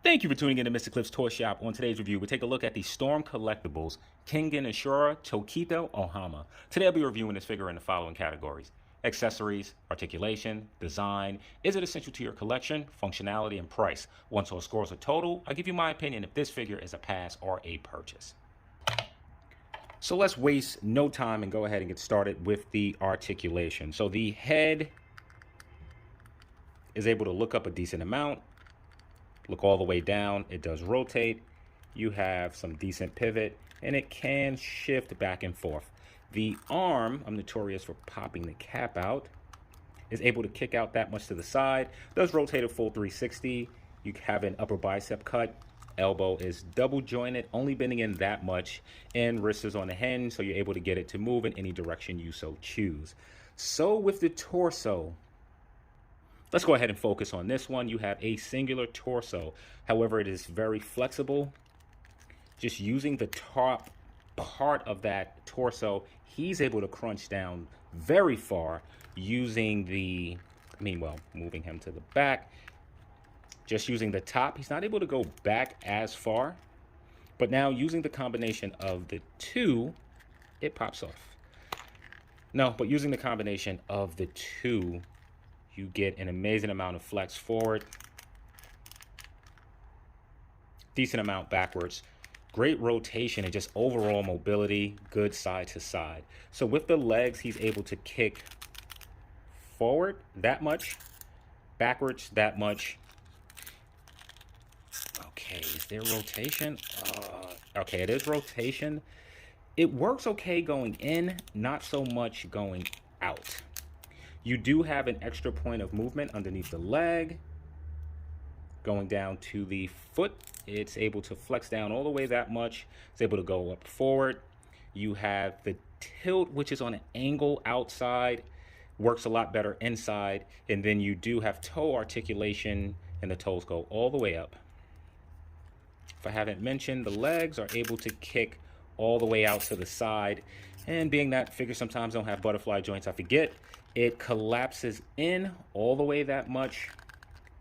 Thank you for tuning in to Mr. Cliff's Toy Shop. On today's review, we take a look at the Storm Collectibles, Kengan, Ashura, Tokita, Ohma. Today I'll be reviewing this figure in the following categories: accessories, articulation, design, is it essential to your collection, functionality, and price. Once all scores are total, I'll give you my opinion if this figure is a pass or a purchase. So let's waste no time and go ahead and get started with the articulation. So the head is able to look up a decent amount. Look all the way down. It does rotate. You have some decent pivot, and it can shift back and forth. The arm, I'm notorious for popping the cap out, is able to kick out that much to the side. Does rotate a full 360. You have an upper bicep cut. Elbow is double jointed, only bending in that much, and wrist is on the hinge, so you're able to get it to move in any direction you so choose. So with the torso, let's go ahead and focus on this one. You have a singular torso. However, it is very flexible. Just using the top part of that torso, he's able to crunch down very far using the, moving him to the back. Just using the top, he's not able to go back as far. But now using the combination of the two, it pops off. No, but using the combination of the two, you get an amazing amount of flex forward, decent amount backwards, great rotation, and just overall mobility, good side to side. So with the legs, he's able to kick forward that much, backwards that much. Okay, is there rotation? Okay, it is rotation. It works okay going in, not so much going out. You do have an extra point of movement underneath the leg. Going down to the foot, it's able to flex down all the way that much. It's able to go up forward. You have the tilt, which is on an angle outside. Works a lot better inside. And then you do have toe articulation, and the toes go all the way up. If I haven't mentioned, the legs are able to kick all the way out to the side. And being that figures sometimes don't have butterfly joints, I forget. It collapses in all the way that much,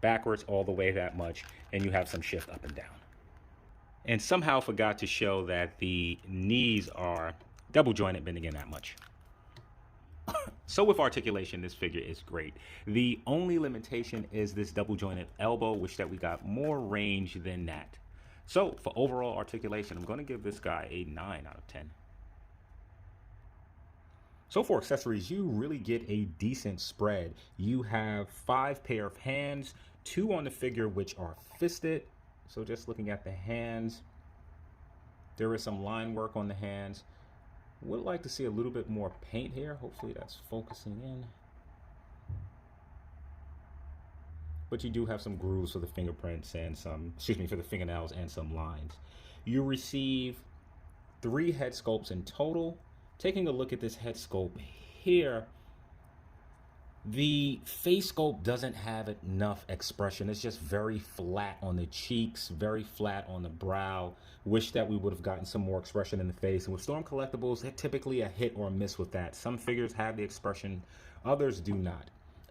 backwards all the way that much, and you have some shift up and down. And somehow forgot to show that the knees are double jointed, bending in that much. So with articulation, this figure is great. The only limitation is this double jointed elbow, which that we got more range than that. So for overall articulation, I'm going to give this guy a 9 out of 10. So for accessories, you really get a decent spread. You have 5 pair of hands, 2 on the figure which are fisted. So just looking at the hands, there is some line work on the hands. Would like to see a little bit more paint here. Hopefully that's focusing in. But you do have some grooves for the fingerprints and some, for the fingernails and some lines. You receive 3 head sculpts in total. Taking a look at this head sculpt here, the face sculpt doesn't have enough expression. It's just very flat on the cheeks, very flat on the brow. Wish that we would have gotten some more expression in the face. And with Storm Collectibles, they're typically a hit or a miss with that. Some figures have the expression, others do not.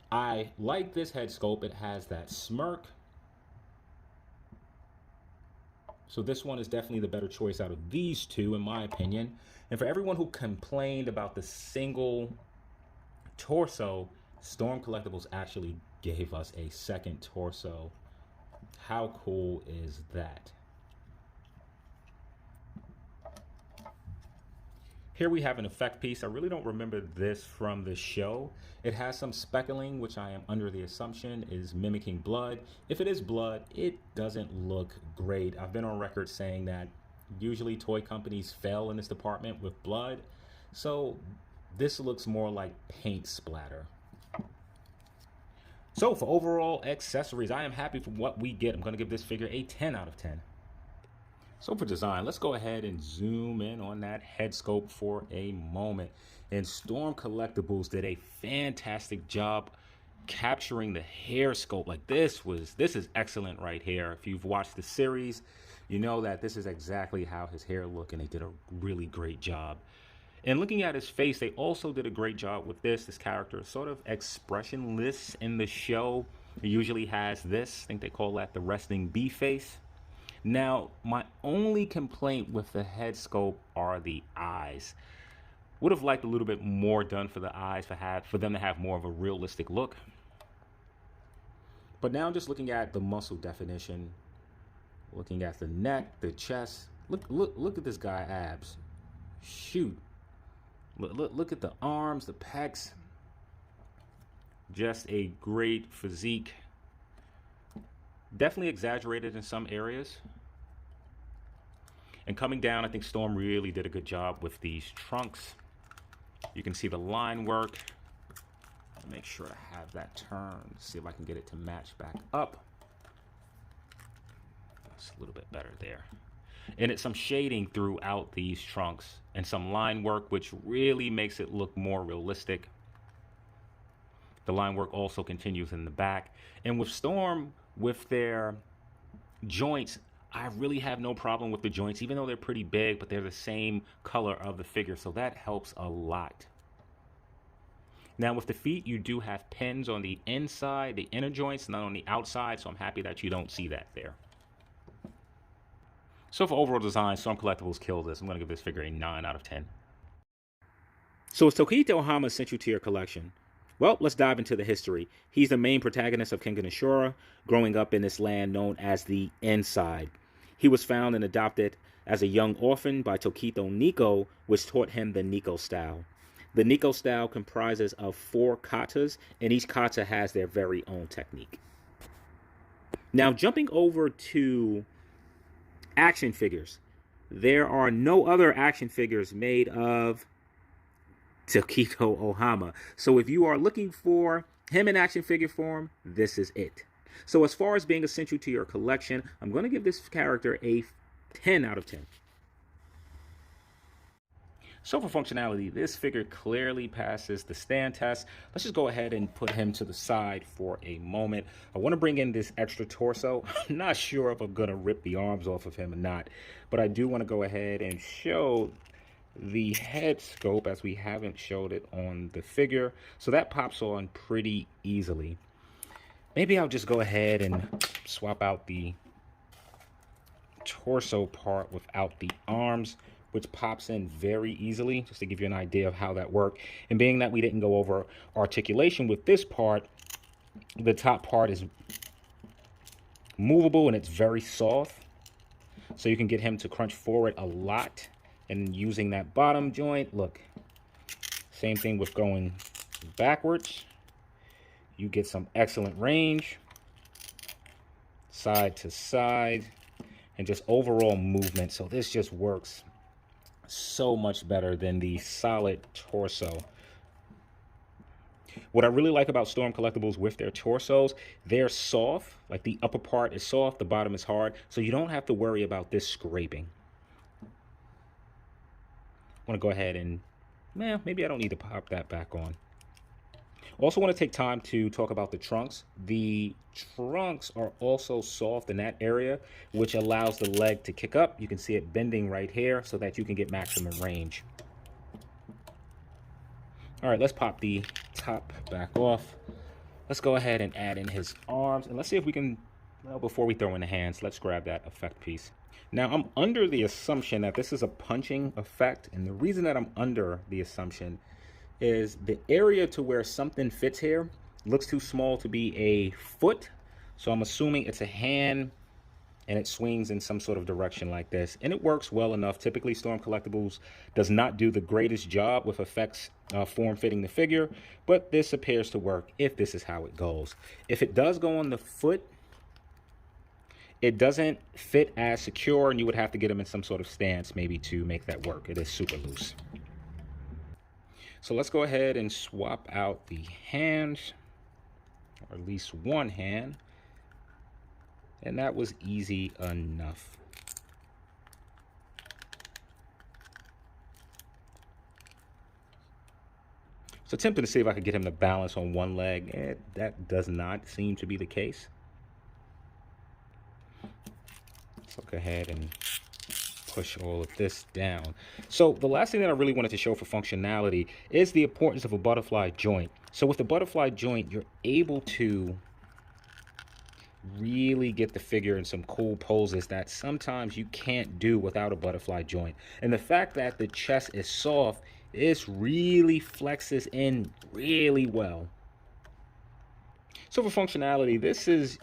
I like this head sculpt. It has that smirk. So this one is definitely the better choice out of these two, in my opinion. And for everyone who complained about the single torso, Storm Collectibles actually gave us a second torso. How cool is that? Here we have an effect piece. I really don't remember this from the show. It has some speckling, which I am under the assumption is mimicking blood. If it is blood, it doesn't look great. I've been on record saying that usually toy companies fail in this department with blood. So this looks more like paint splatter. So for overall accessories, I am happy for what we get. I'm going to give this figure a 10 out of 10. So for design, let's go ahead and zoom in on that head sculpt for a moment. And Storm Collectibles did a fantastic job capturing the hair sculpt. Like this is excellent right here. If you've watched the series, you know that this is exactly how his hair looked, and they did a really great job. And looking at his face, they also did a great job with this. This character is sort of expressionless in the show. It usually has this, I think they call that the resting B face. Now, my only complaint with the head sculpt are the eyes. Would have liked a little bit more done for the eyes for them to have more of a realistic look. But now I'm just looking at the muscle definition, looking at the neck, the chest. Look at this guy abs. Shoot. Look at the arms, the pecs. Just a great physique. Definitely exaggerated in some areas. And coming down, I think Storm really did a good job with these trunks. You can see the line work. I'll make sure I have that turned. See if I can get it to match back up. That's a little bit better there. And it's some shading throughout these trunks and some line work, which really makes it look more realistic. The line work also continues in the back. And with Storm, with their joints, I really have no problem with the joints, even though they're pretty big, but they're the same color of the figure, so that helps a lot. Now with the feet, you do have pins on the inside, the inner joints, not on the outside, so I'm happy that you don't see that there. So for overall design, Storm Collectibles killed this. I'm going to give this figure a 9 out of 10. So is Tokita Ohma sent you to your collection? Well, let's dive into the history. He's the main protagonist of Kengan Ashura, growing up in this land known as the Inside. He was found and adopted as a young orphan by Tokita Nico, which taught him the Nico style. The Nico style comprises of 4 katas, and each kata has their very own technique. Now, jumping over to action figures. There are no other action figures made of Tokita Ohma. So if you are looking for him in action figure form, this is it. So as far as being essential to your collection, I'm going to give this character a 10 out of 10. So for functionality, this figure clearly passes the stand test. Let's just go ahead and put him to the side for a moment. I want to bring in this extra torso. I'm not sure if I'm going to rip the arms off of him or not, but I do want to go ahead and show the head scope as we haven't showed it on the figure. So that pops on pretty easily. Maybe I'll just go ahead and swap out the torso part without the arms, which pops in very easily, just to give you an idea of how that worked. And being that we didn't go over articulation with this part, the top part is movable and it's very soft. So you can get him to crunch forward a lot. And using that bottom joint, look, same thing with going backwards. You get some excellent range, side to side, and just overall movement. So this just works so much better than the solid torso. What I really like about Storm Collectibles with their torsos, they're soft. Like the upper part is soft, the bottom is hard. So you don't have to worry about this scraping. I want to go ahead and, maybe I don't need to pop that back on. Also want to take time to talk about the trunks. The trunks are also soft in that area, which allows the leg to kick up. You can see it bending right here so that you can get maximum range. All right, let's pop the top back off. Let's go ahead and add in his arms. And let's see if we can, well, before we throw in the hands, let's grab that effect piece. Now, I'm under the assumption that this is a punching effect. And the reason that I'm under the assumption is the area to where something fits here looks too small to be a foot. So I'm assuming it's a hand and it swings in some sort of direction like this. And it works well enough. Typically, Storm Collectibles does not do the greatest job with effects form-fitting the figure, but this appears to work if this is how it goes. If it does go on the foot, it doesn't fit as secure, and you would have to get them in some sort of stance maybe to make that work. It is super loose. So let's go ahead and swap out the hands, or at least one hand. And that was easy enough. So attempting to see if I could get him to balance on one leg. That does not seem to be the case. So go ahead and push all of this down. So the last thing that I really wanted to show for functionality is the importance of a butterfly joint. So with the butterfly joint, you're able to really get the figure in some cool poses that sometimes you can't do without a butterfly joint. And the fact that the chest is soft, this really flexes in really well. So for functionality, this is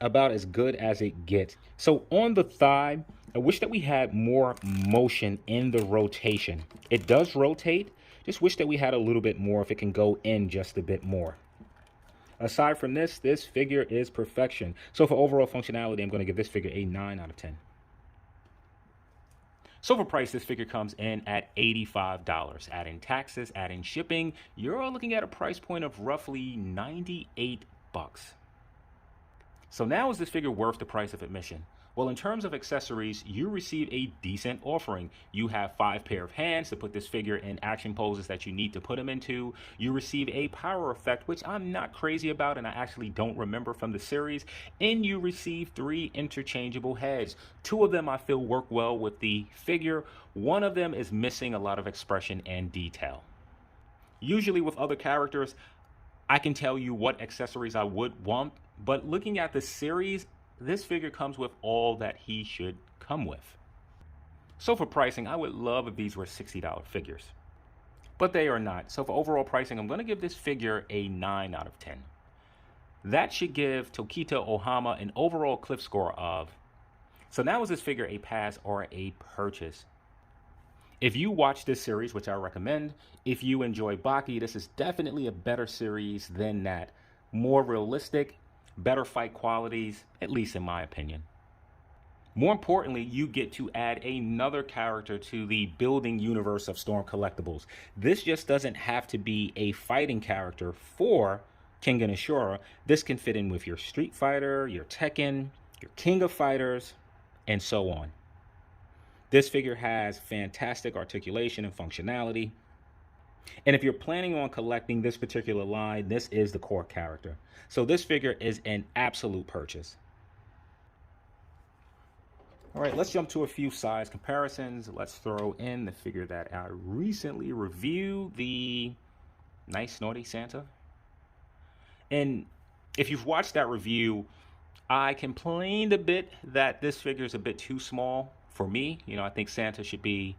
about as good as it gets. So on the thigh, I wish that we had more motion in the rotation. It does rotate, just wish that we had a little bit more, if it can go in just a bit more. Aside from this, this figure is perfection. So for overall functionality, I'm going to give this figure a 9 out of 10. So for price, this figure comes in at $85. Add in taxes, add in shipping, you're looking at a price point of roughly 98 bucks. So now, is this figure worth the price of admission? Well, in terms of accessories, you receive a decent offering. You have 5 pair of hands to put this figure in action poses that you need to put him into. You receive a power effect, which I'm not crazy about and I actually don't remember from the series. And you receive 3 interchangeable heads. 2 of them I feel work well with the figure. 1 of them is missing a lot of expression and detail. Usually with other characters, I can tell you what accessories I would want, but looking at the series, this figure comes with all that he should come with. So for pricing, I would love if these were $60 figures, but they are not. So for overall pricing, I'm going to give this figure a 9 out of 10. That should give Tokita Ohma an overall cliff score of. So now, is this figure a pass or a purchase? If you watch this series, which I recommend, if you enjoy Baki, this is definitely a better series than that. More realistic, better fight qualities, at least in my opinion. More importantly, you get to add another character to the building universe of Storm Collectibles. This just doesn't have to be a fighting character for Kengan Ashura. This can fit in with your Street Fighter, your Tekken, your King of Fighters, and so on. This figure has fantastic articulation and functionality. And if you're planning on collecting this particular line, this is the core character. So this figure is an absolute purchase. All right, let's jump to a few size comparisons. Let's throw in the figure that I recently reviewed, the Nice Naughty Santa. And if you've watched that review, I complained a bit that this figure is a bit too small for me. You know, I think Santa should be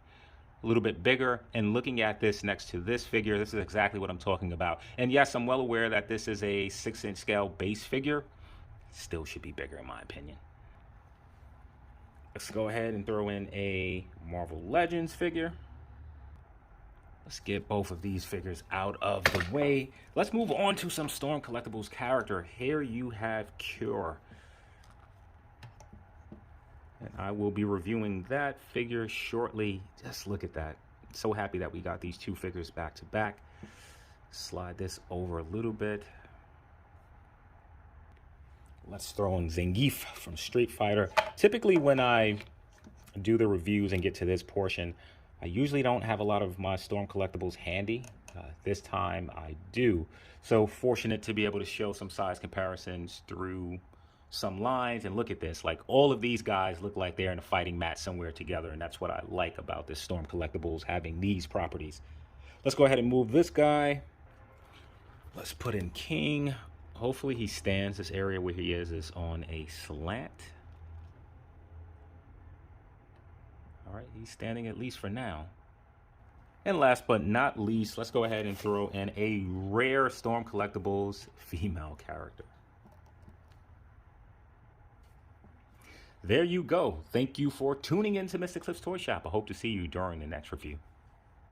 a little bit bigger. And looking at this next to this figure, this is exactly what I'm talking about. And yes, I'm well aware that this is a 6-inch scale base figure. Still should be bigger in my opinion. Let's go ahead and throw in a Marvel Legends figure. Let's get both of these figures out of the way. Let's move on to some Storm Collectibles character. Here you have Cure. And I will be reviewing that figure shortly. Just look at that. So happy that we got these 2 figures back to back. Slide this over a little bit. Let's throw in Zangief from Street Fighter. Typically when I do the reviews and get to this portion, I usually don't have a lot of my Storm Collectibles handy. This time I do. So fortunate to be able to show some size comparisons through some lines. And look at this, like all of these guys look like they're in a fighting match somewhere together, and that's what I like about this Storm Collectibles, having these properties. Let's go ahead and move this guy. Let's put in King. Hopefully he stands. This area where he is on a slant. All right, he's standing at least for now. And last but not least, let's go ahead and throw in a rare Storm Collectibles female character. There you go. Thank you for tuning in to Mr. Cliff's Toy Shop. I hope to see you during the next review.